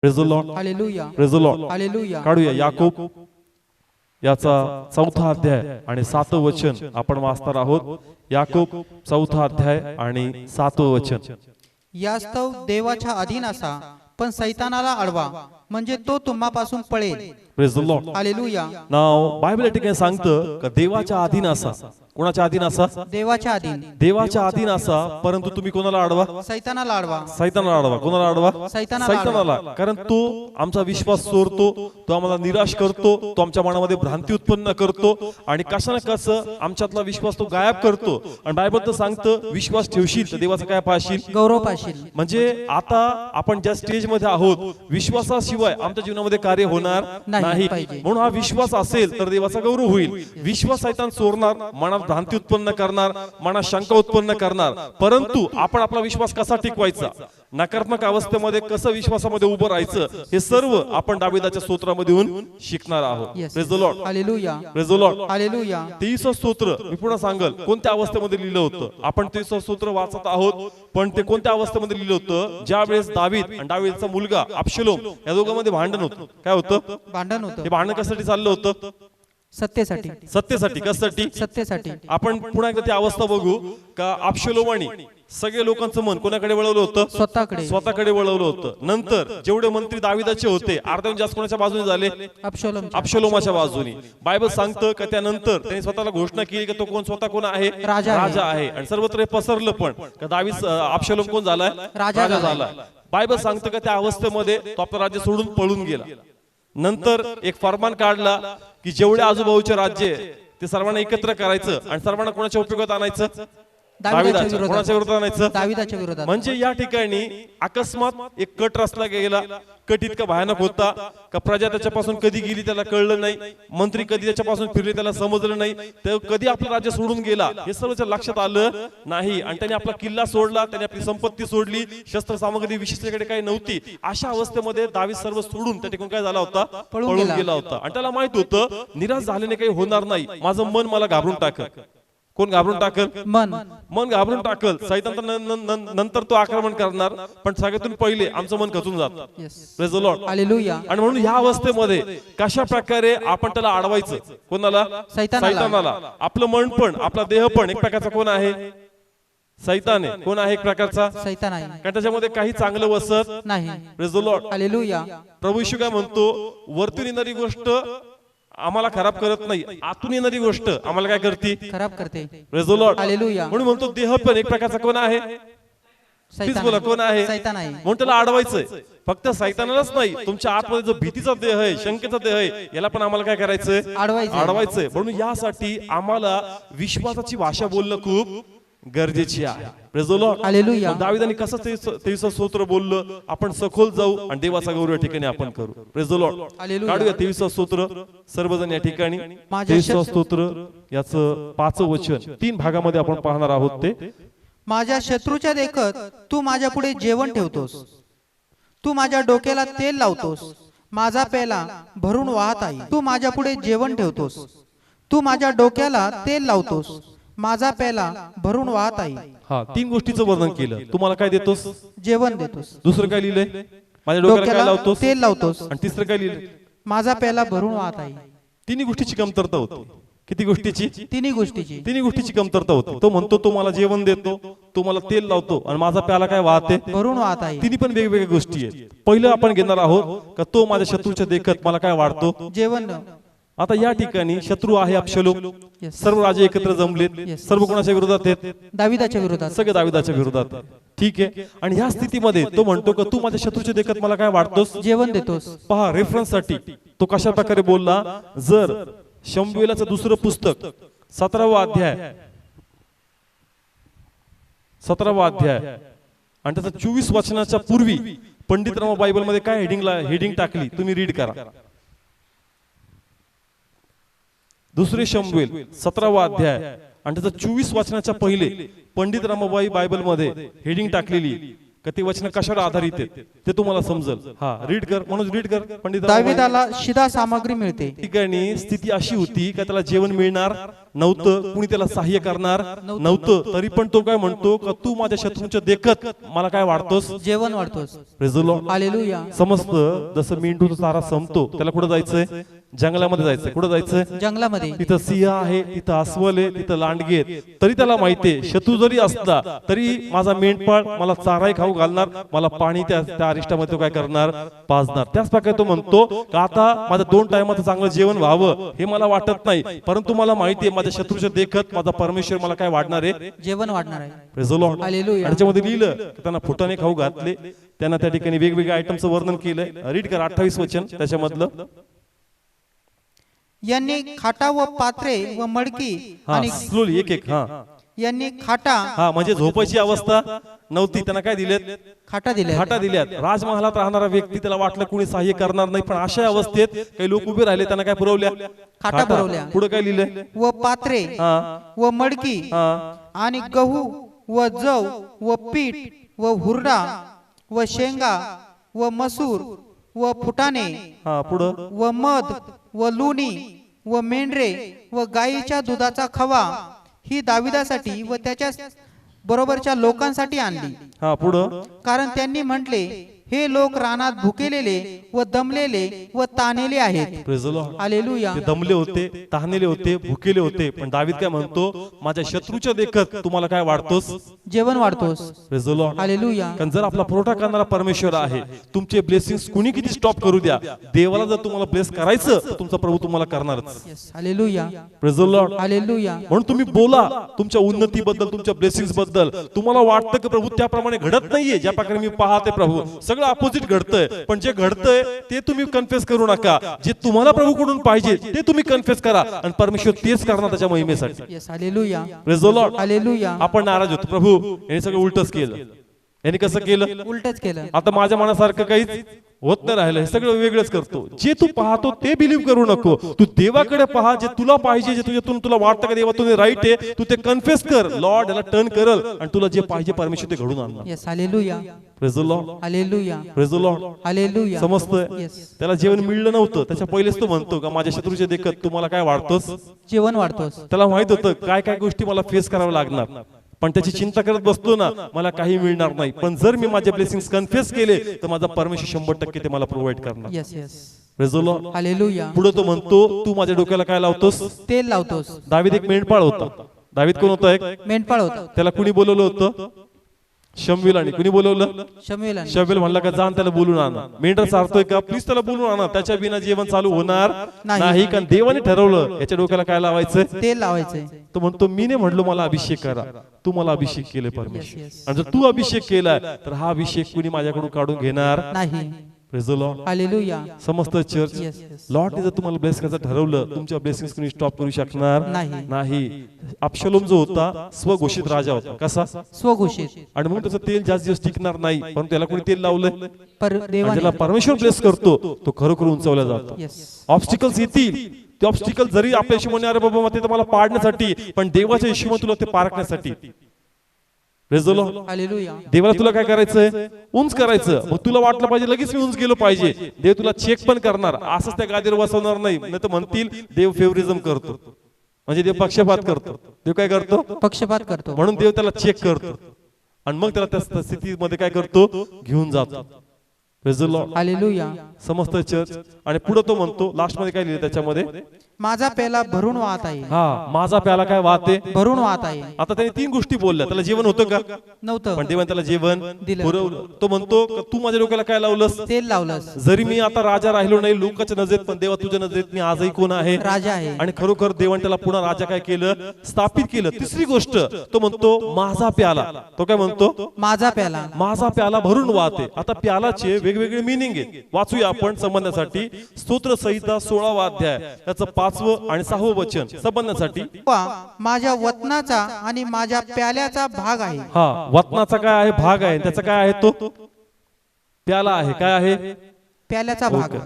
Praise the Lord, hallelujah, praise the Lord. Hallelujah. काढूया याकूब याचा 4था अध्याय आणि 7वं वचन आपण वाचणार आहोत. याकूब 4था अध्याय आणि 7वं वचन. यास्तव देवाच्या अधीन असा, पण सैतानाला अडवा, म्हणजे तो तुम्हापासून पळेल. Praise the Lord. Hallelujah. Now Bible या ठिकाणी सांगतं का देवाच्या अधीन असा. कोणाच्या अधीन असा? देवाच्या अधीन. देवाच्या अधीन असा, परंतु तुम्ही कोणाला अडवा? सैतानाला अडवा. सैतानाला अडवा. कोणाला अडवा? सैतानाला. कारण तो आमचा विश्वास चोरतो, तो आम्हाला निराश करतो, तो आमच्या मनामध्ये भ्रांती उत्पन्न करतो आणि कसं ना कसं आमच्यातला विश्वास तो गायब करतो. आणि बायबल तर सांगतं विश्वास ठेवशील तर देवाचा काय पाहशील? गौरव पाशील. म्हणजे आता आपण ज्या स्टेज मध्ये आहोत, विश्वासाशिवाय आमच्या जीवनामध्ये कार्य होणार नाही. म्हणून हा विश्वास असेल तर देवाचा गौरव होईल. विश्वास सैतान चोरणार, मनात भ्रांती उत्पन्न करणार, मनात शंका उत्पन्न करणार. परंतु आपण आपला विश्वास कसा टिकवायचा, नकारात्मक अवस्थेमध्ये कसं विश्वासामध्ये उभं राहायचं, हे सर्व आपण दाविदाच्या स्तोत्रामधून शिकणार आहोत. Praise the Lord, hallelujah, praise the Lord, hallelujah. 23 स्तोत्र मी पुन्हा सांगल कोणत्या अवस्थेमध्ये लिहिलं होतं. आपण 23 स्तोत्र वाचत आहोत, पण ते कोणत्या अवस्थेमध्ये लिहिलं होतं? ज्या वेळेस दावीद आणि दावीदचा मुलगा अबशलोम या दोघांमध्ये भांडण होतं. काय होतं? भांडण होतं. हे भांडण कशासाठी चाललं होतं? सत्तेसाठी. सत्तेसाठी. कशासाठी? सत्तेसाठी. आपण पुन्हा एकदा ती अवस्था बघू का अबशलोमाने सगळे लोकांचं मन कोणाकडे वळवलं होतं? स्वतःकडे. स्वतःकडे वळवलं होतं. नंतर जेवढे मंत्री दाविदाचे होते अर्ध्याहून जास्त कोणाच्या बाजूने झाले? अबशलोमाच्या बाजूने. बायबल सांगतं का त्यानंतर त्यांनी स्वतःला घोषणा केली की तो कोण स्वतः कोण आहे? राजा आहे. आणि सर्वत्र पसरलं पण का दावीद अबशलोम कोण झालाय? राजा झालाय. बायबल सांगतं का त्या अवस्थेमध्ये तो आपलं राज्य सोडून पळून गेला. नंतर एक फरमान काढला की जेवढे आजूबाजूचे राज्य ते सर्वांना एकत्र करायचं आणि सर्वांना कोणाच्या उपयोगात आणायचं? दाविदाच्या. कोणाच्या विरोधात आणायचं? दाविदाच्या विरोधात. म्हणजे या ठिकाणी अकस्मात एक कट रचला गेला. कट इतका भयानक होता का प्रजा त्याच्यापासून कधी गेली त्याला कळलं नाही, मंत्री कधी त्याच्यापासून फिरले त्याला समजलं नाही, तर कधी आपलं राज्य सोडून गेला हे सर्वच्या लक्षात आलं नाही. आणि त्याने आपला किल्ला सोडला, त्याने आपली संपत्ती सोडली, शस्त्र सामग्री विशिष्टकडे काही नव्हती. अशा अवस्थेमध्ये दावीद सर्व सोडून त्या ठिकाणी काय झाला होता? पळून गेला होता. आणि त्याला माहित होतं निराश झाल्याने काही होणार नाही, माझं मन मला घाबरून टाकल. कोण घाबरून टाकल? मन घाबरून टाकल. सैतान नंतर तो आक्रमण करणार, पण सगळ्यातून पहिले आमचं मन खचून जातं. Praise the Lord, hallelujah. आणि म्हणून ह्या अवस्थेमध्ये कशा प्रकारे आपण त्याला अडवायचं? कोणाला? सैतानाला. आपलं मन पण आपला देह पण एक प्रकारचा कोण आहे? सैतान आहे. कोण आहे? एक प्रकारचा सैतान आहे. कारण त्याच्यामध्ये काही चांगलं वसत नाही. Praise the Lord, hallelujah. प्रभू येशू काय म्हणतो? वरतून येणारी गोष्ट आम्हाला खराब करत नाही, आतून येणारी गोष्ट आम्हाला काय करते? खराब करते. Praise the Lord, hallelujah. म्हणून म्हणतो देह पण एक प्रकारचा कोण आहे? बोला कोण आहे? सैतान आहे. म्हणून त्याला अडवायचंय. फक्त सैतानालाच नाही, तुमच्या आतमध्ये जो भीतीचा देह आहे, शंकेचा देह आहे, याला पण आम्हाला काय करायचंय? अडवायचंय. म्हणून यासाठी आम्हाला विश्वासाची भाषा बोलणं खूप गरजेची आहे. Praise the Lord, hallelujah. दाविदाने कसं 23 स्तोत्र बोललं, आपण सखोल जाऊ आणि देवाचा गौरव या ठिकाणी आपण करू. प्रेज द लॉर्ड, काढूया 23 स्तोत्र सर्वजण या ठिकाणी. 23 स्तोत्र याचं 5वं वचन 3 भागामध्ये आपण पाहणार आहोत. ते माझ्या शत्रूच्या देखत तू माझ्या पुढे जेवण ठेवतोस, तू माझ्या डोक्याला तेल लावतोस, माझा पेला भरून वाहत आहे. तू माझ्या पुढे जेवण ठेवतोस, तू माझ्या डोक्याला तेल लावतोस, माझा पेला भरून वाहत आहे. हा 3 गोष्टीचं वर्णन केलं. तुम्हाला काय देतोस? जेवण देतोस. दुसरं काय लिहिलंय? माझ्या डोक्याला काय लावतोस? तेल लावतोस. आणि तिसरं काय लिहिलंय? माझा पेला भरून वाहत आहे. 3 गोष्टीची कमतरता होती. किती गोष्टीची? 3 गोष्टीची. 3 गोष्टीची कमतरता होती. तो म्हणतो तो मला जेवण देतो, तो मला तेल लावतो आणि माझा प्याला काय वाहते? भरून वाहत आहे. 3 पण वेगवेगळ्या गोष्टी आहेत. पहिलं आपण घेणार आहोत का तो माझ्या शत्रूच्या देखत मला काय वाढतो? जेवण. आता या ठिकाणी शत्रू आहे अबशलोम. सर्व राजे एकत्र जमलेत. सर्व कोणाच्या विरोधात आहेत? दाविदाच्या विरोधात. सगळे दाविदाच्या विरोधात. ठीक आहे. आणि ह्या स्थितीमध्ये तो म्हणतो का तू माझ्या शत्रूच्या देखत मला काय वाढतोस? जेवण देतोस. पहा रेफरन्स साठी तो कशा प्रकारे बोलला. जर शमूएलाचं दुसरं पुस्तक 17वा अध्याय 17वा अध्याय आणि त्याचा 24 वचनाच्या पूर्वी पंडित राम बायबल मध्ये काय हेडिंग टाकली तुम्ही रीड करा. दुसरे शमूएल 17वा अध्याय आणि त्याचा 24 वचनाच्या पहिले पंडित रामाबाई बायबल मध्ये हेडिंग टाकलेली का ते वचन कशावर आधारित आहेत ते तुम्हाला समजल. हा रीड कर म्हणून रीड कर पंडित. दाविदाला शिधा सामग्री मिळते. ठिकाणी स्थिती अशी होती का त्याला जेवण मिळणार नव्हतं, कुणी त्याला सहाय्य करणार नव्हतं, तरी पण तो काय म्हणतो का तू माझ्या शत्रूंच्या देखत मला काय वाढतोस, जेवण वाढतोस. Praise the Lord. हालेलुया. समजतं जसं मेंढूचा चारा संपतो त्याला कुठं जायचंय, जंगलामध्ये जायचंय. कुठं जायचंय, जंगलामध्ये. तिथं सिंह आहे, तिथं अस्वल आहे, तिथं लांडगे आहेत, तरी त्याला माहितीये शत्रू जरी असला तरी माझा मेंढपाळ मला चाराही खाऊ घालणार, मला पाणी त्या अरिष्टामध्ये काय करणार, पाजणार. त्याच प्रकारे तो म्हणतो का आता माझं 2 टायमाचं चांगलं जेवण व्हावं हे मला वाटत नाही, परंतु मला माहितीये माझ्या शत्रूच्या देखत माझा परमेश्वर मला काय वाढणार आहे, जेवण वाढणार आहे. Praise the Lord. हालेलुया. आणि त्याच्यामध्ये लिहिलं की त्यांना फुटाणे खाऊ घातले, त्यांना त्या ठिकाणी वेगवेगळ्या आयटमचं वर्णन केलंय. रीड कर 28 वचन त्याच्यामधलं. यांनी खाटा व पात्रे व मडकी आणि स्लोली एक एक. हा यांनी खाटा, हा म्हणजे झोपायची अवस्था नव्हती, त्यांना काय दिलेत, खाटा दिल्या. खाटा दिल्यात. राजमहालात राहणारा व्यक्ती त्याला वाटलं कुणी सहाय्य करणार नाही, पण अशा अवस्थेत काही लोक उभे राहिले, त्यांना काय पुरवल्या, खाटा पुरवल्या. पुढे काय लिहिलंय, व पात्रे व मडकी आणि गहू व जव व पीठ व हुरडा व शेंगा व मसूर व फुटाणे पुढं व मध व लोणी व मेंढरे व गायीच्या दुधाचा खवा ही दाविदासाठी व त्याच्या बरोबरच्या लोकांसाठी आणली. पुढं कारण त्यांनी म्हटले हे लोक रानात भुकेलेले व दमलेले व तानेले आहेत. Praise the Lord. हालेलुया. ते दमले होते, तहानेले होते, भुकेले होते, पण दावीद काय म्हणतो माझ्या शत्रूच्या देखत तुम्हाला काय वाढतोस, जेवण वाढतोस. Praise the Lord. हालेलुया. कारण जर आपला पुरवठा करणारा परमेश्वर आहे, तुमचे ब्लेसिंग्स कुणी किती स्टॉप करू द्या, देवाला जर तुम्हाला ब्लेस करायचं तर तुमचा प्रभू तुम्हाला करणारच. Hallelujah. Praise the Lord. Hallelujah. म्हणून तुम्ही बोला तुमच्या उन्नतीबद्दल, तुमच्या ब्लेसिंग्स बद्दल. तुम्हाला वाटतं की प्रभू त्याप्रमाणे घडत नाहीये ज्या प्रकारे मी पाहते, प्रभू सगळं अपोजिट घडतंय, पण जे घडतंय ते तुम्ही कन्फेस करू नका. जे तुम्हाला प्रभूकडून पाहिजे ते तुम्ही कन्फेस करा आणि परमेश्वर तेच करणार त्याच्या महिमेसाठी. Hallelujah. Praise the Lord. Hallelujah. आपण नाराज होतो, प्रभू यांनी सगळं उलटच केलं, यांनी कसं केलं, उलटच केलं, आता माझ्या मनासारखं काहीच होत नाही राहिलं, हे सगळं वेगळंच करतो. जे तू पाहतो ते बिलीव्ह करू नको, तू देवाकडे पहा, जे तुला पाहिजे, जे तुझ्यातून तुला वाटतं का देवा तुम्ही राईट आहे, तू ते कन्फेस कर. लॉर्ड याला टर्न करल आणि तुला जे पाहिजे परमेश्वर ते घडून आणणार. Hallelujah. Praise the Lord. Hallelujah. Praise the Lord. Hallelujah. समजतंय, त्याला जेवण मिळलं नव्हतं, त्याच्या पहिलेच तो म्हणतो का माझ्या शत्रूच्या देखत तुम्हाला काय वाढतोस, जेवण वाढतोस. त्याला माहित होतं काय काय गोष्टी मला फेस कराव्या लागणार, पण त्याची चिंता करत बसतो ना मला काही मिळणार नाही, पण जर मी माझे ब्लेसिंग्स कन्फेस केले तर माझा परमेश्वर 100% ते मला प्रोव्हाइड करणार. Praise the Lord. हालेलुया. पुढे तो म्हणतो तू माझ्या डोक्याला काय लावतोस, तेल लावतोस. दावीद एक मेंढपाळ होता. दावीद कोण होता, एक मेंढपाळ होता. त्याला कुणी बोलवलं होतं, शमूएल. आणि कुणी बोलवलं, शमूएल म्हणला का जाण त्याला बोलून आणा. मेंढर चारतोय का, प्लीज त्याला बोलून आणा, त्याच्या बिना जेवण चालू होणार नाही, कारण देवाने ठरवलं याच्या डोक्याला काय लावायचं, तेल लावायचंय. तो म्हणतो मी नाही म्हटलो मला अभिषेक करा, तू मला अभिषेक केले परमेश्वर, आणि जर तू अभिषेक केलाय तर हा अभिषेक कुणी माझ्याकडून काढून घेणार नाही. Praise the Lord. हालेलुया. समस्त चर्च लॉर्डने जर तुम्हाला ब्लेस करायचं ठरवलं, तुमच्या ब्लेसिंग्स कुणी स्टॉप करू शकणार नाही. अबशालोम जो होता स्वघोषित राजा होता. कसा, स्वघोषित. आणि म्हणून त्याचं तेल जास्त दिवस टिकणार नाही, पण त्याला कोणी तेल लावलं, ज्याला परमेश्वर ब्लेस करतो तो खरोखर उंचावला जातो. ऑब्स्टिकल्स येतील, ते ऑब्स्टिकल जरी आपल्या हिशोबाने अरे बाबा ते मला पाडण्यासाठी, पण देवाच्या हिशोबाने तुला ते पारखण्यासाठी. Praise the Lord. हालेलुया. देवाला तुला काय करायचंय, उंच करायचं. मग तुला वाटलं पाहिजे लगेच मी उंच गेलो पाहिजे, देव तुला चेक पण करणार, असंच त्या गादीवर बसवणार नाही. नाही तर म्हणतील देव फेवरिझम करतो, म्हणजे देव पक्षपात करतो. देव काय करतो, पक्षपात करतो. म्हणून देव त्याला चेक करतो आणि मग त्याला त्या स्थितीमध्ये काय करतो, घेऊन जातो. Praise the Lord. हालेलुया. समस्त चर्च. आणि पुढे तो म्हणतो लास्ट मध्ये काय लिहिलं त्याच्यामध्ये, माझा प्याला भरून वाहत आहे. माझा प्याला काय वाहते, भरून वाहत आहे. आता त्याने 3 गोष्टी बोलल्या. त्याला जेवण होतं का, नव्हतं, पण देवाने त्याला जेवण दिलं, पुरवलं. तो म्हणतो तू माझ्या डोक्याला काय लावलंस, तेल लावलंस. जरी मी आता राजा राहिलो नाही लोकांच्या नजरेत, पण देवा तुझ्या नजरेत मी आजही कोण आहे, राजा आहे. आणि खरोखर देवाने त्याला पुन्हा राजा काय केलं, स्थापित केलं. तिसरी गोष्ट तो म्हणतो माझा प्याला. तो काय म्हणतो, माझा प्याला. माझा प्याला भरून वाहते. आता प्यालाचे वेगवेगळे मिनिंग आहेत, वाचूया आपण समजण्यासाठी. स्तोत्र संहिता 16वा अध्याय त्याचं 5वं आणि 6वं वचन समजण्यासाठी. माझ्या वतनाचा आणि माझ्या प्याल्याचा भाग आहे. वतनाचा काय आहे, भाग आहे. त्याचा काय आहे, तो प्याला आहे. काय आहे, प्याल्याचा भाग.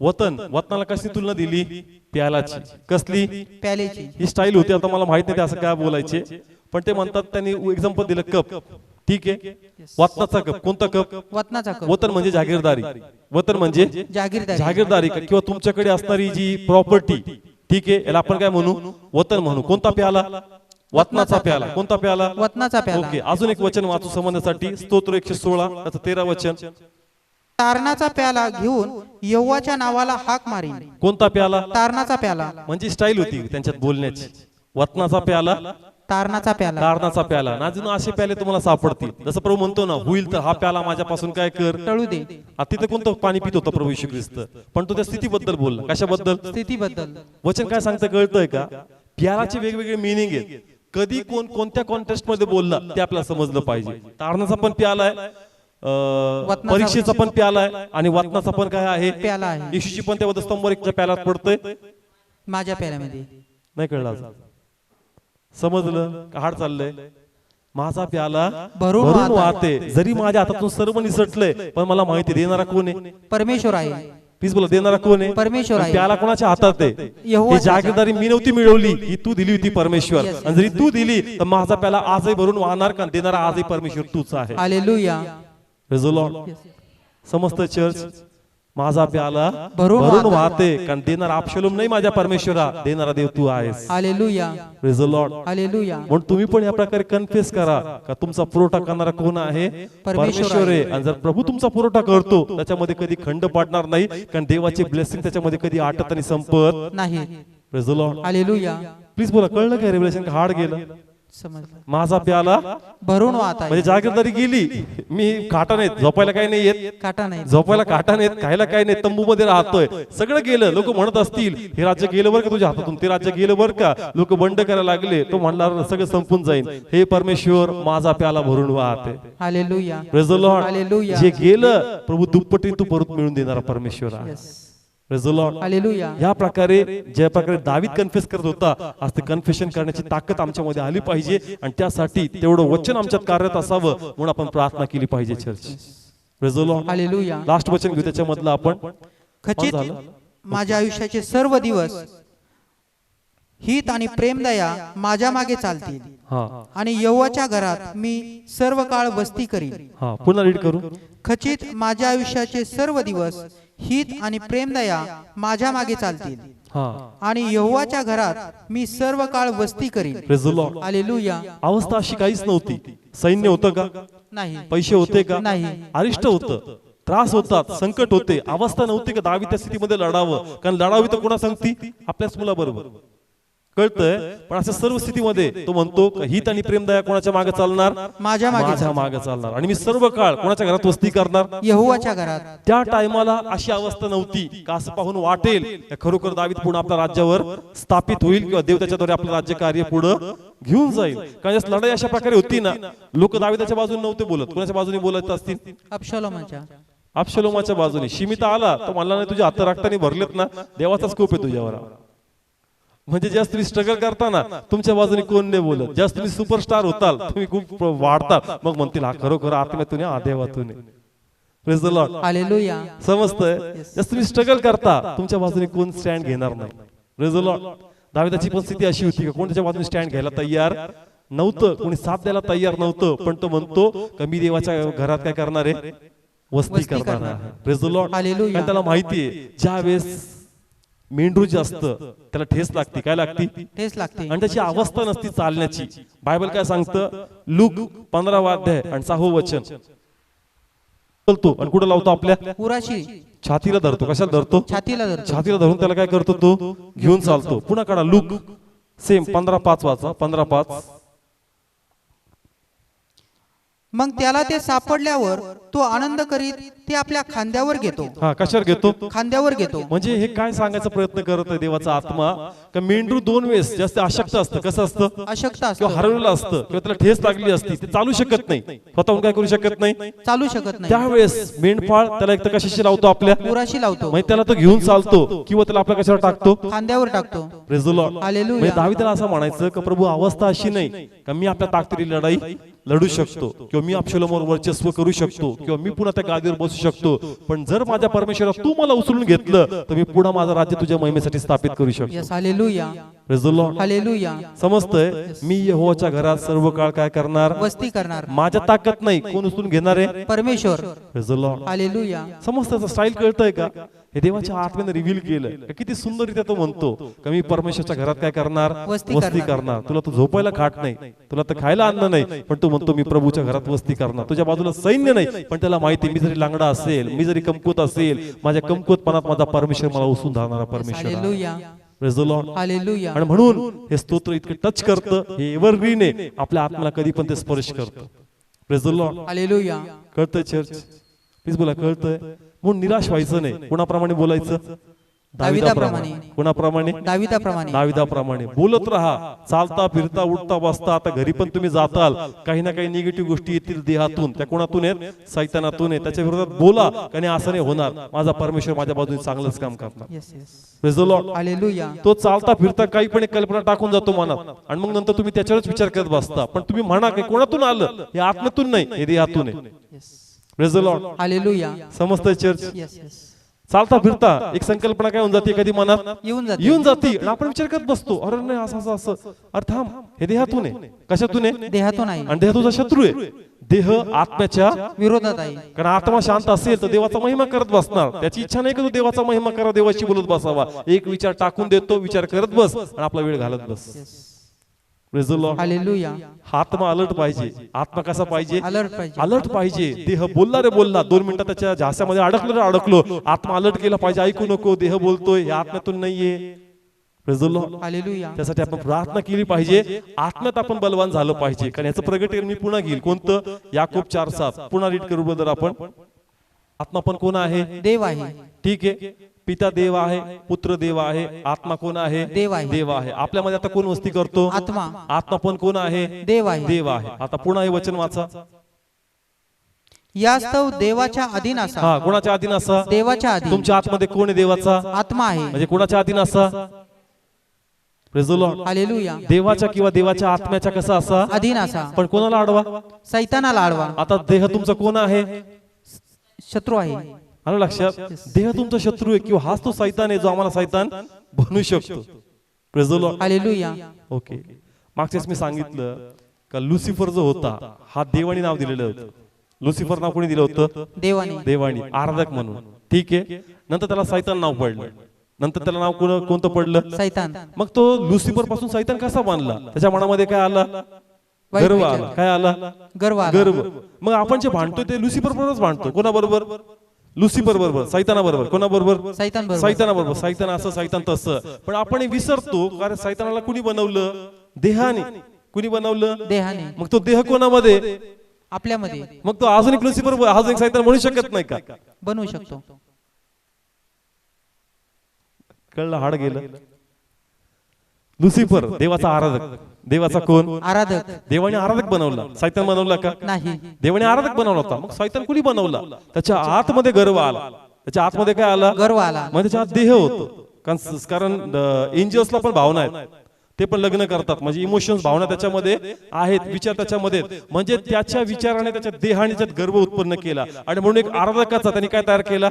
वतनाला कशी तुलना दिली, प्यालाची. कसली, प्याल्याची. ही स्टाईल होती. आता मला माहित नाही ते असं काय बोलायचे, पण ते म्हणतात त्यांनी एक्झाम्पल दिलं कप. ठीक आहे. वतनाचा कप, कोणता कप? वतनाचा कप. वतन म्हणजे जागीरदारी, वतन म्हणजे जागीरदारी. जागीरदारी किंवा तुमच्याकडे असणारी जी प्रॉपर्टी, ठीक आहे, याला आपण काय म्हणू? वतन म्हणू. कोणता प्याला? वतनाचा प्याला. कोणता प्याला? वतनाचा प्याला. ओके. अजून एक वचन वाचू समजण्यासाठी, स्तोत्र 116 त्याचं 13 वचन. तारणाचा प्याला घेऊन यहोवाच्या नावाला हाक मारीन. कोणता प्याला? तारणाचा प्याला. म्हणजे स्टाईल होती त्यांच्यात बोलण्याची. वतनाचा प्याला, तारणाचा प्याला. तारणाचा प्याला. अजून असे प्याले तुम्हाला सापडतील. जसं प्रभू म्हणतो ना, होईल तर हा प्याला माझ्यापासून काय कर? टळू दे. तिथे कोणतं पाणी पित होता प्रभू येशू ख्रिस्त? पण तो त्या स्थितीबद्दल बोलला. कशाबद्दल? स्थितीबद्दल. वचन काय सांगतं कळतंय का? प्यालाचे वेगवेगळे मिनिंग आहेत. कधी कोण कोणत्या कॉन्टेक्स्ट मध्ये बोलला ते आपल्याला समजलं पाहिजे. तारणाचा पण प्याला आहे, परीक्षेचा पण प्याला आहे, आणि वतनाचा पण काय आहे? प्याला आहे. येशूची पण त्या स्तंभ एकच्या प्यालात पडतंय. माझ्या प्याल्यामध्ये. नाही कळलं अजून? समजलं का? हाड चाललंय. माझा प्याला भरून भरून वाहते. जरी माझ्या हातातून सर्व निसटलंय, पण मला माहिती देणारा कोण आहे? परमेश्वर आहे. प्लीज बोला, देणारा कोण आहे? परमेश्वर आहे. प्याला कोणाच्या हातात आहे? यहोवाच्या ही जागीरदारी मी नव्हती मिळवली, ही तू दिली होती परमेश्वर. Yes. आणि जरी तू दिली तर माझा प्याला आजही भरून वाहणार, कारण देणारा आजही परमेश्वर तूच आहे. हालेलुया. Praise the Lord. समस्त चर्च, माझा प्याला भरून भरून वाहते, कारण देणारा अबशालोम नाही माझ्या परमेश्वरा, देणारा देव तू आहेस. Hallelujah. Praise the Lord. Hallelujah. म्हणून तुम्ही पण या प्रकारे कन्फेस करा का तुमचा पुरवठा करणारा कोण आहे? परमेश्वर आहे. आणि जर प्रभू तुमचा पुरवठा करतो, त्याच्यामध्ये कधी खंड पाडणार नाही, कारण देवाची ब्लेसिंग त्याच्यामध्ये कधी आटत आणि संपत नाही. Praise the Lord. Hallelujah. Please बोला, कळलं काय? रेव्हलेशन हाड गेलं. समजलं. माझा प्याला भरून वाहत आहे. म्हणजे जागीरदारी गेली. मी काटा नाहीत, झोपायला काही नाही येत, काटा नाही. झोपायला काटा नाहीत, खायला काही नाही, तंबू मध्ये राहतोय, सगळं गेलं. लोक म्हणत असतील हे राज्य गेलं बरं का तुझ्या हातातून, ते राज्य गेलं बरं का. लोक बंड करायला लागले, तो म्हणणार सगळं संपून जाईल. हे परमेश्वर माझा प्याला भरून वाहते. Hallelujah. Praise the Lord. Hallelujah. जे गेलं प्रभू दुप्पटी तू परत मिळून देणारा परमेश्वर आहे. Praise the Lord. हालेलुया. या प्रकारे ज्या प्रकारे दावीद कन्फेस करत होता, आज ते कन्फेशन करण्याची ताकद आमच्यामध्ये आली पाहिजे, आणि त्यासाठी तेवढं वचन आमच्यात कार्यरत असावं म्हणून आपण प्रार्थना केली पाहिजे church. Praise the Lord. Hallelujah. Last वचन घेऊ त्याच्यामधलं आपण. खचित झालं? माझ्या आयुष्याचे सर्व दिवस हित आणि प्रेमदया माझ्या मागे चालतील, हा आणि यहोवाच्या घरात मी सर्व काळ वस्ती करीन. हा पुन्हा रीड करू. खचित माझ्या आयुष्याचे सर्व दिवस हित आणि प्रेमदया माझ्या मागे चालतील, हा आणि यहोवाच्या घरात मी सर्व काळ वस्ती करीन. Praise the Lord. हालेलुया. अवस्था अशी काहीच नव्हती. सैन्य होतं का? नाही. पैसे होते का? नाही. अरिष्ट होतं, त्रास होतात, संकट होते. अवस्था नव्हती का दावी त्या स्थितीमध्ये लढावं? कारण लढावी तर कोणा सांगती? आपल्याच मुलाबरोबर. कळतंय? पण अशा सर्व स्थितीमध्ये तो म्हणतो हित आणि प्रेमदया कोणाच्या मागे चालणार? माझ्या मागे मागे चालणार, आणि मी सर्व काळ कोणाच्या घरात वस्ती करणार? यहोवाच्या घरात. त्या टायमाला अशी अवस्था नव्हती का असं पाहून वाटेल खरोखर दावीद पुन्हा आपल्या राज्यावर स्थापित होईल, किंवा देव त्याच्याद्वारे आपलं राज्य कार्य पुढे घेऊन जाईल. कारण लढाई अशा प्रकारे होती ना, लोक दावीदाच्या बाजूने नव्हते बोलत. कोणाच्या बाजूने बोलत असतील? अबशालोमाच्या. अबशालोमाच्या बाजूने. शिमिता आला तो म्हणला नाही तुझ्या हात रक्ताने भरलेत ना, देवाचा स्कोप आहे तुझ्यावर. म्हणजे ज्या तुम्ही स्ट्रगल करताना तुमच्या बाजूने कोण नाही बोलत. ज्या तुम्ही सुपरस्टार होताल, तुम्ही खूप वाढतात, मग म्हणतील हा खरोखर आत्म्यातून हा देवातून. Praise the Lord. हालेलुया. समजतंय? जसं तुम्ही स्ट्रगल करता तुमच्या बाजूने कोण स्टँड घेणार नाही. Praise the Lord. दाविदाची परिस्थिती अशी होती का कोण त्याच्या बाजूने स्टँड घ्यायला तयार नव्हतं, कोणी साथ द्यायला तयार नव्हतं. पण तो म्हणतो का मी देवाच्या घरात काय करणार आहे? वस्ती करणार आहे. Praise the Lord. हालेलुया. कारण त्याला माहितीये ज्या वेळेस मेंढरू जे असतं त्याला ठेस लागते. काय लागते? ठेस लागते. आणि त्याची अवस्था नसती चालण्याची. बायबल काय सांगतं? लूक 15वा अध्याय आणि 6वं वचन. आणि कुठं लावतो? आपल्या पुराशी. छातीला धरतो. कशाला धरतो? छातीला धरतो. छातीला धरून त्याला काय करतो? तो घेऊन चालतो. पुन्हा काढा लूक सेम 15:5 वाचा. 15:5. मग त्याला ते सापडल्यावर तो आनंद करीत ते आपल्या खांद्यावर घेतो. हा कशावर घेतो? खांद्यावर घेतो. म्हणजे हे काय सांगायचा प्रयत्न करत आहे देवाचा आत्मा का मेंढरू 2 वेळेस जास्त अशक्त असतं. कसं असतं? अशक्त किंवा असतो. हरवलेलं असतं, किंवा त्याला ठेस लागली असती, ते चालू शकत नाही, स्वतःहून काय करू शकत नाही, चालू शकत नाही. त्यावेळेस मेंढपाळ त्याला एक तर कशाशी लावतो? आपल्या पुराशी लावतो. म्हणजे त्याला तो घेऊन चालतो, किंवा त्याला आपल्या कशावर टाकतो? खांद्यावर टाकतो. Praise the Lord. हालेलुया. म्हणजे दावीदाला असं म्हणायचं का प्रभू अवस्था अशी नाही का मी आपल्या ताकदीने लढाई लढू शकतो किंवा मी अबशालोमावर वर्चस्व करू शकतो किंवा मी पुन्हा त्या गादीवर बसू शकतो, पण जर माझ्या परमेश्वरा तू मला उचलून घेतलं तर मी पुन्हा माझं राज्य तुझ्या महिमेसाठी स्थापित करू शकतो. Yes hallelujah Praise the Lord. Hallelujah. समजतंय? मी यहोवाच्या घरात सर्व काळ काय करणार? वस्ती करणार. माझ्या ताकद नाही, कोण उचलून घेणार आहे? परमेश्वर. Praise the Lord. हालेलुया. समजतं स्टाईल कळतंय का? हे देवाच्या आत्म्याने रिव्हील केलं. किती सुंदररित्या तो म्हणतो का मी परमेश्वरच्या घरात काय करणार? वस्ती करणार. तुला तर झोपायला खाट नाही, तुला तर खायला अन्न नाही, पण तू म्हणतो मी प्रभूच्या घरात वस्ती करणार. तुझ्या बाजूला सैन्य नाही, पण त्याला माहिती मी जरी लांगडा असेल, मी जरी कमकुवत असेल, माझ्या कमकुवतपणात माझा परमेश्वर मला उचलून धरणारा परमेश्वर आहे. Hallelujah. Praise the Lord. Hallelujah. आणि म्हणून हे स्तोत्र इतकं टच करतं, हे एव्हरग्रीन आहे, आपल्या आत्म्याला कधी पण ते स्पर्श करतं. Praise the Lord. हालेलुया. कळतंय चर्च? प्लीज बोला कळतंय. म्हणून निराश व्हायचं नाही. कोणाप्रमाणे बोलायचं? दाविदाप्रमाणे. कोणाप्रमाणे? दाविदाप्रमाणे. दाविदाप्रमाणे बोलत राहा. चालता फिरता उठता बसता, आता घरी पण तुम्ही जाताल, काही ना काही निगेटिव्ह गोष्टी येतील देहातून, त्या कोणातून आहेत? सैतानातून आहे. त्याच्या विरोधात बोला, कारण असं नाही होणार, माझा परमेश्वर माझ्या बाजूने चांगलंच काम करणार. Yes yes. Praise the Lord. Hallelujah. तो चालता फिरता काही पण एक कल्पना टाकून जातो मनात, आणि मग नंतर तुम्ही त्याच्यावरच विचार करत बसता. पण तुम्ही म्हणा की कोणातून आलं? हे आत्म्यातून नाही, हे देहातून आहे. Yes. Praise the Lord. Hallelujah. समजतंय चर्च? Yes yes. चालता फिरता एक संकल्पना काय होऊन जाते कधी मनात? येऊन जाते आणि आपण विचार करत बसतो, अरे नाही असं असं असं. अरे थांब, हे देहातून आहे. कशातून आहे? देहातून आहे. आणि देह तुझा शत्रू आहे. देह आत्म्याच्या विरोधात आहे. कारण आत्मा शांत असेल तर देवाचा महिमा करत बसणार. त्याची इच्छा नाही की तो देवाचा महिमा करा, देवाशी बोलत बसावा. एक विचार टाकून देतो, विचार करत बस आणि आपला वेळ घालत बस. Praise the Lord. हालेलुया. आत्मा अलर्ट पाहिजे. आत्मा कसा पाहिजे? अलर्ट पाहिजे. अलर्ट पाहिजे. देह बोलला रे बोलला, 2 मिनिटात त्याच्या झासामध्ये अडकलो रे अडकलो, आत्मा अलर्ट केला पाहिजे. ऐकू नको, देह बोलतोय, हे आत्म्यातून नाहीये. Praise the Lord. हालेलुया. त्यासाठी आपण प्रार्थना केली पाहिजे. आत्म्यात आपण बलवान झालं पाहिजे. कारण याचं प्रगटीकरण मी पुन्हा घेईल. कोणतं? याकूब 4:7 पुन्हा रीड करू ब्रदर आपण. आत्मा पण कोण आहे? देव आहे. ठीक आहे. पिता देव आहे, पुत्र देव आहे, आत्मा कोण आहे? देव आहे. देव आहे. आपल्यामध्ये आता कोण वस्ती करतो? आत्मा. आत्मा पण कोण आहे? देव आहे. देव आहे. आता पुन्हा हे वचन वाचा. यास्तव देवाच्या अधीन असा. हा, कोणाच्या अधीन असा? देवाच्या अधीन. तुमच्या आतमध्ये कोण आहे? देवाचा आत्मा आहे. म्हणजे कोणाच्या अधीन असा? Praise the Lord. हालेलुया. देवाच्या किंवा देवाच्या आत्म्याच्या कसा असा? अधीन असा. पण कोणाला अडवा? सैतानाला आडवा. आता देह तुमचा कोण आहे? शत्रू आहे. आलं लक्षात? देह तुमचा शत्रू आहे किंवा हाच तो सैतान आहे जो आम्हाला सैतान बनवू शकतो. Praise the Lord. Hallelujah. Okay. मागच्याच मी सांगितलं का लुसिफर जो होता हा देवानी नाव दिलेलं होतं. लुसिफर नाव कोणी दिलं होतं? देवाने. देवानी, आराधक म्हणून. ठीक आहे. नंतर त्याला सैतान नाव पडलं. नंतर त्याला नाव कोणतं पडलं? सैतान. मग तो लुसिफर पासून सैतान कसा बांधला? त्याच्या मनामध्ये काय आला? गर्व आला. काय आला? गर्व आला. गर्व. मग आपण जे भांडतोय ते लुसिफर बरोबरच भांडतो. कोणाबरोबर? लुसिफर बरोबर. सैताना बरोबर. कोणाबरोबर? सैतान बरोबर. सैताना बरोबर. सैतान असं, सैतान तसं. पण आपण हे विसरतो, कारण सैतानाला कुणी बनवलं? देहाने. कुणी बनवलं? देहाने. मग तो देह कोणामध्ये? आपल्यामध्ये. मग तो अजून एक लुसिफर, अजून एक सैतान बनू शकत नाही का? बनवू शकतो. कळलं? हाड गेलं. लुसिफर देवाचा आराधक. देवाचा कोण? आराधक. देवाने आराधक बनवला. सैतान बनवला का? नाही. देवाने आराधक बनवला होता. मग सैतान कुणी बनवला? त्याच्या आतमध्ये गर्व आला. त्याच्या आतमध्ये काय आला? गर्व आला. मग त्याच्या आत देह होतो. कारण एंजल्सला पण भावना आहेत, ते पण लग्न करतात. म्हणजे इमोशन्स, भावना त्याच्यामध्ये आहेत, विचार त्याच्यामध्ये आहेत. म्हणजे त्याच्या विचाराने त्याच्या देहाने त्यात गर्व उत्पन्न केला आणि म्हणून एक आराधकाचा त्यांनी काय तयार केला?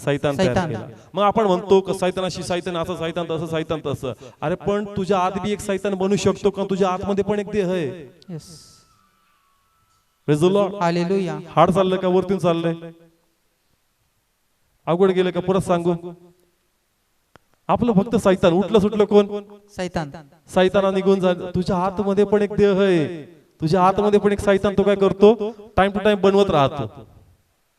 सैतान तयार केला. मग आपण म्हणतो की सैतानाशी सैतान असं, सैतान तसं, सैतान तसं. अरे पण तुझ्या आत बी एक सैतान बनू शकतो का? तुझ्या आतमध्ये पण एक देह आहे. Yes. Praise the Lord. Hallelujah. हाड चाललं का वरतून चाललंय? अवघड गेलं का? परत सांगू. आपलं फक्त सैतान. उठलं सुटलं कोण? सैतान. सैताना निघून जा. तुझ्या आतमध्ये पण एक देह आहे. तुझ्या आतमध्ये पण एक सैतान. तो काय करतो? टाइम टू टाइम बनवत राहतो.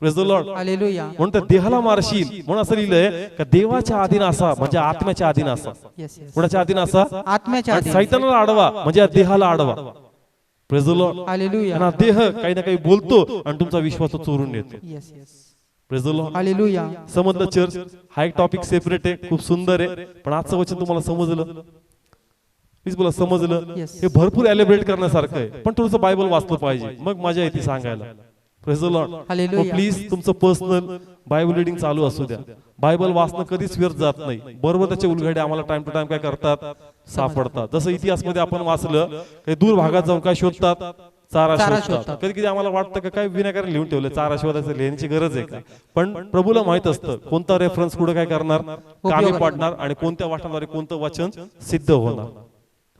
Praise the Lord. हालेलुया. म्हणून त्या देहाला मारशील म्हणून असं लिहिलंय का देवाच्या अधीन असा म्हणजे आत्म्याच्या अधीन असा. Yes yes. कोणाच्या अधीन असा? आत्म्याच्या आणि अधीन. सैतानाला अडवा म्हणजे या देहाला अडवा. Praise the Lord. हालेलुया. आणि हा देह काही ना काही बोलतो आणि तुमचा विश्वास चोरून नेतो. Yes yes. Praise the Lord. Hallelujah. समजलं चर्च? हा एक टॉपिक सेपरेट आहे, खूप सुंदर आहे, पण आजचं वचन तुम्हाला समजलं? प्लीज बोला समजलं? Yes. हे भरपूर एलिब्रेट करण्यासारखं आहे, पण थोडंसं बायबल वाचलं पाहिजे, मग मजा येते सांगायला. Praise the Lord. Hallelujah. Please तुमचं पर्सनल बायबल रिडिंग चालू असू द्या. बायबल वाचणं कधीच व्यर्थ जात नाही. बरोबर त्याचे उलगडे आम्हाला टाइम टू टाइम काय करतात? सापडतात. जसं इतिहासमध्ये आपण वाचलं, काही दूर भागात जाऊन काय शोधतात? चारा शोधतात. शोधतात. कधी कधी आम्हाला वाटतं का काय विनाकारण लिहून ठेवलं, चारा शोधायचं लिहिण्याची गरज आहे का? पण प्रभूला माहित असतं कोणता रेफरन्स कुठं काय करणार, कामी पडणार आणि कोणत्या वाचनाद्वारे कोणतं वचन सिद्ध होणार.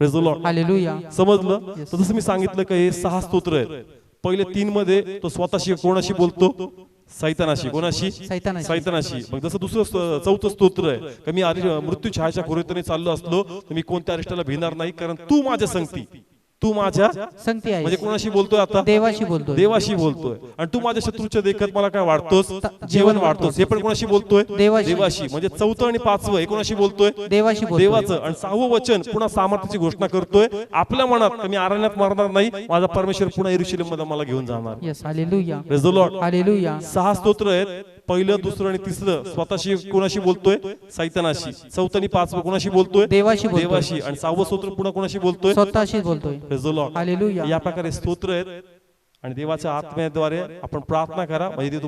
Praise the Lord. हालेलुया. समजलं? तर जसं मी सांगितलं की हे 6 स्तोत्र आहेत. पहिले 3 मध्ये तो स्वतःशी कोणाशी बोलतो, सैतानाशी. कोणाशी? सैतानाशी. सैतानाशी. मग जसं दुसरं चौथं स्तोत्र आहे की मी मृत्यू छायाच्या खोरीतून चाललो असलो तर मी कोणत्या अरिष्टाला भिणार नाही, कारण तू माझ्या संगती, तू माझ्या संगती आहे. म्हणजे कोणाशी बोलतोय आता? देवाशी बोलतोय. देवाशी बोलतोय. आणि तू माझ्या शत्रूच्या देखत मला काय वाढतोस, जीवन वाढतोस. हे पण कोणाशी बोलतोय? देवाशी. देवाशी. म्हणजे चौथं आणि 5वं हे कोणाशी बोलतोय? देवाशी बोलतोय. देवाचं. आणि 6वं वचन पुन्हा सामर्थ्याची घोषणा करतोय आपल्या मनात की मी अरण्यात मरणार नाही, माझा परमेश्वर पुन्हा यरूशलेम मध्ये मला घेऊन जाणार. Yes. Hallelujah. Praise the Lord. Hallelujah. 6 स्तोत्र आहेत. पहिलं, दुसरं आणि तिसरं स्वतःशी कोणाशी बोलतोय? सैतानाशी. चौथं आणि 5वं कोणाशी बोलतोय? देवाशी बोलतोय. देवाशी. आणि 6वं स्तोत्र पुन्हा कोणाशी बोलतोय? स्वतःशीच बोलतोय. Praise the Lord. हालेलुया. या प्रकारे स्तोत्र आहेत आणि देवाच्या आत्म्याद्वारे आपण प्रार्थना करा, म्हणजे ते